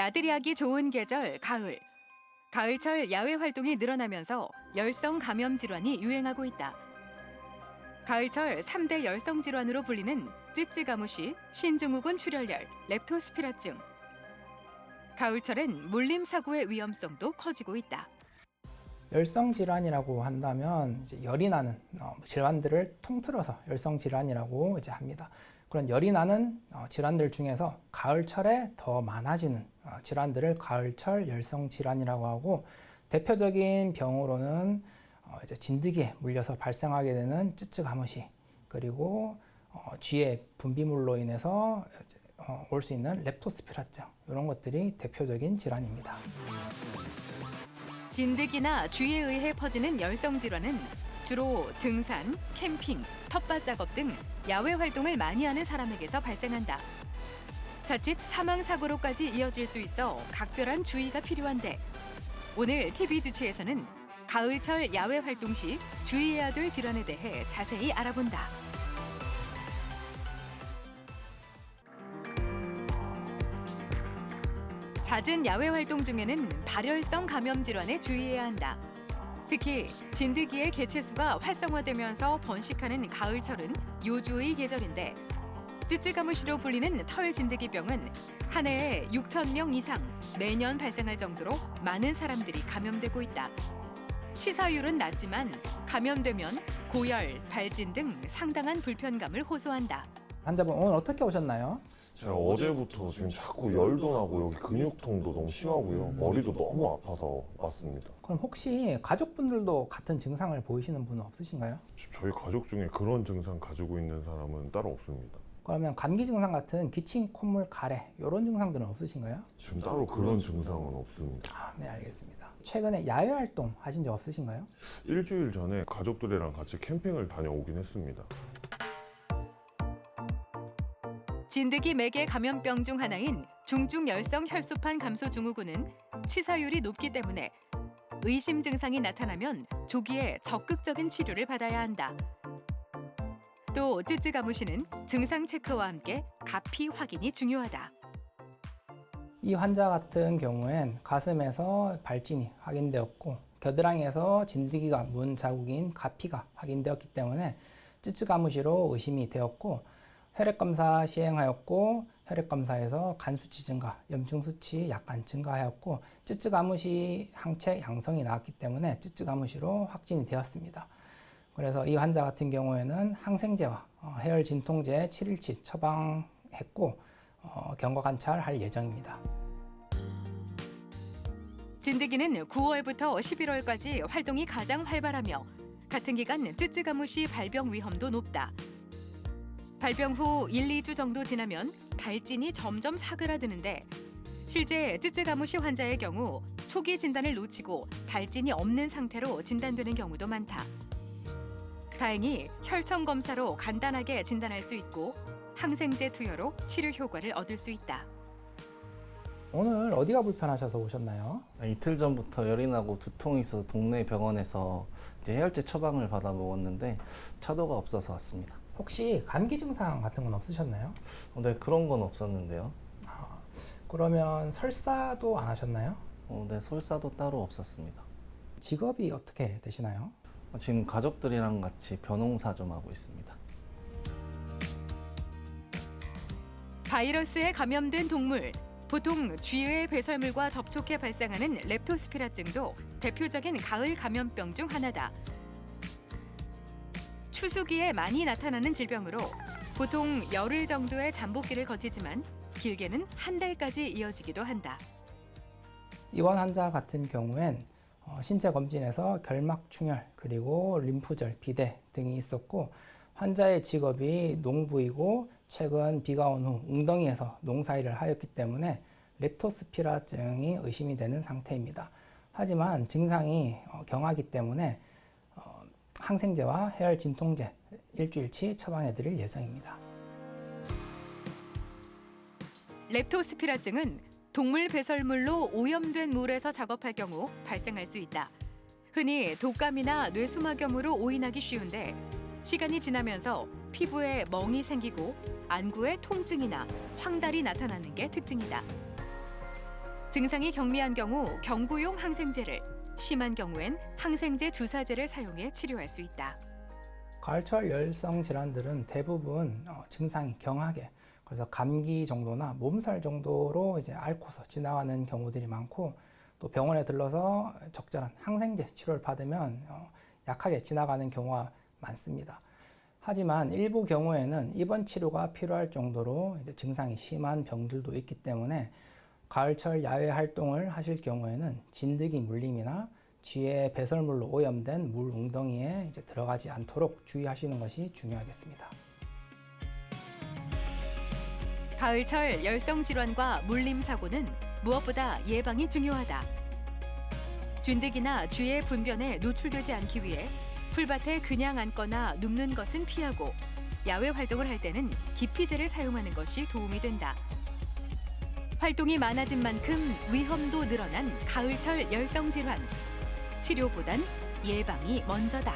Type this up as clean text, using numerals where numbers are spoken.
나들이 하기 좋은 계절 가을. 가을철 야외 활동이 늘어나면서 열성 감염 질환이 유행하고 있다. 가을철 3대 열성 질환으로 불리는 찌찌가무시, 신증후군 출혈열, 렙토스피라증. 가을철엔 물림 사고의 위험성도 커지고 있다. 열성 질환이라고 한다면 이제 열이 나는 질환들을 통틀어서 열성 질환이라고 이제 합니다. 그런 열이 나는 질환들 중에서 가을철에 더 많아지는 질환들을 가을철 열성 질환이라고 하고, 대표적인 병으로는 이제 진드기에 물려서 발생하게 되는 쯔쯔가무시, 그리고 쥐의 분비물로 인해서 올 수 있는 렙토스피라증, 이런 것들이 대표적인 질환입니다. 진드기나 쥐에 의해 퍼지는 열성 질환은 주로 등산, 캠핑, 텃밭 작업 등 야외 활동을 많이 하는 사람에게서 발생한다. 자칫 사망 사고로까지 이어질 수 있어 각별한 주의가 필요한데, 오늘 TV 주치에서는 가을철 야외 활동 시 주의해야 될 질환에 대해 자세히 알아본다. 잦은 야외 활동 중에는 발열성 감염 질환에 주의해야 한다. 특히 진드기의 개체수가 활성화되면서 번식하는 가을철은 요주의 계절인데, 쯔쯔가무시로 불리는 털 진드기병은 한 해에 6천 명 이상 매년 발생할 정도로 많은 사람들이 감염되고 있다. 치사율은 낮지만 감염되면 고열, 발진 등 상당한 불편감을 호소한다. 환자분 오늘 어떻게 오셨나요? 제가 어제부터 지금 자꾸 열도 나고 여기 근육통도 너무 심하고요. 머리도 너무 아파서 왔습니다. 그럼 혹시 가족분들도 같은 증상을 보이시는 분은 없으신가요? 지금 저희 가족 중에 그런 증상 가지고 있는 사람은 따로 없습니다. 그러면 감기 증상 같은 기침, 콧물, 가래 이런 증상들은 없으신가요? 지금 따로 그런 증상은 없습니다. 네, 알겠습니다. 최근에 야외 활동 하신 적 없으신가요? 일주일 전에 가족들이랑 같이 캠핑을 다녀오긴 했습니다. 진드기 매개 감염병 중 하나인 중증열성 혈소판 감소 증후군은 치사율이 높기 때문에 의심 증상이 나타나면 조기에 적극적인 치료를 받아야 한다. 또 쯔쯔가무시는 증상 체크와 함께 가피 확인이 중요하다. 이 환자 같은 경우엔 가슴에서 발진이 확인되었고, 겨드랑이에서 진드기가 문 자국인 가피가 확인되었기 때문에 쯔쯔가무시로 의심이 되었고, 혈액검사 시행하였고, 혈액검사에서 간수치 증가, 염증 수치 약간 증가하였고, 쯔쯔가무시 항체 양성이 나왔기 때문에 쯔쯔가무시로 확진이 되었습니다. 그래서 이 환자 같은 경우에는 항생제와 해열 진통제 7일치 처방했고, 경과 관찰할 예정입니다. 진드기는 9월부터 11월까지 활동이 가장 활발하며 같은 기간 쯔쯔가무시 발병 위험도 높다. 발병 후 1, 2주 정도 지나면 발진이 점점 사그라드는데, 실제 쯔쯔가무시 환자의 경우 초기 진단을 놓치고 발진이 없는 상태로 진단되는 경우도 많다. 다행히 혈청 검사로 간단하게 진단할 수 있고 항생제 투여로 치료 효과를 얻을 수 있다. 오늘 어디가 불편하셔서 오셨나요? 이틀 전부터 열이 나고 두통이 있어서 동네 병원에서 이제 해열제 처방을 받아 먹었는데 차도가 없어서 왔습니다. 혹시 감기 증상 같은 건 없으셨나요? 네, 그런 건 없었는데요. 그러면 설사도 안 하셨나요? 네, 설사도 따로 없었습니다. 직업이 어떻게 되시나요? 지금 가족들이랑 같이 벼농사 좀 하고 있습니다. 바이러스에 감염된 동물, 보통 쥐의 배설물과 접촉해 발생하는 렙토스피라증도 대표적인 가을 감염병 중 하나다. 추수기에 많이 나타나는 질병으로 보통 열흘 정도의 잠복기를 거치지만 길게는 한 달까지 이어지기도 한다. 이번 환자 같은 경우엔 신체 검진에서 결막충혈, 그리고 림프절, 비대 등이 있었고, 환자의 직업이 농부이고 최근 비가 온 후 웅덩이에서 농사일을 하였기 때문에 렙토스피라증이 의심이 되는 상태입니다. 하지만 증상이 경하기 때문에 항생제와 해열 진통제 일주일치 처방해 드릴 예정입니다. 렙토스피라증은 동물 배설물로 오염된 물에서 작업할 경우 발생할 수 있다. 흔히 독감이나 뇌수막염으로 오인하기 쉬운데, 시간이 지나면서 피부에 멍이 생기고 안구에 통증이나 황달이 나타나는 게 특징이다. 증상이 경미한 경우 경구용 항생제를, 심한 경우엔 항생제 주사제를 사용해 치료할 수 있다. 가을철 열성 질환들은 대부분 증상이 경하게, 그래서 감기 정도나 몸살 정도로 이제 앓고서 지나가는 경우들이 많고, 또 병원에 들러서 적절한 항생제 치료를 받으면 약하게 지나가는 경우가 많습니다. 하지만 일부 경우에는 입원 치료가 필요할 정도로 이제 증상이 심한 병들도 있기 때문에 가을철 야외 활동을 하실 경우에는 진드기 물림이나 쥐의 배설물로 오염된 물 웅덩이에 이제 들어가지 않도록 주의하시는 것이 중요하겠습니다. 가을철 열성 질환과 물림 사고는 무엇보다 예방이 중요하다. 진드기나 쥐의 분변에 노출되지 않기 위해 풀밭에 그냥 앉거나 눕는 것은 피하고, 야외 활동을 할 때는 기피제를 사용하는 것이 도움이 된다. 활동이 많아진 만큼 위험도 늘어난 가을철 열성 질환. 치료보단 예방이 먼저다.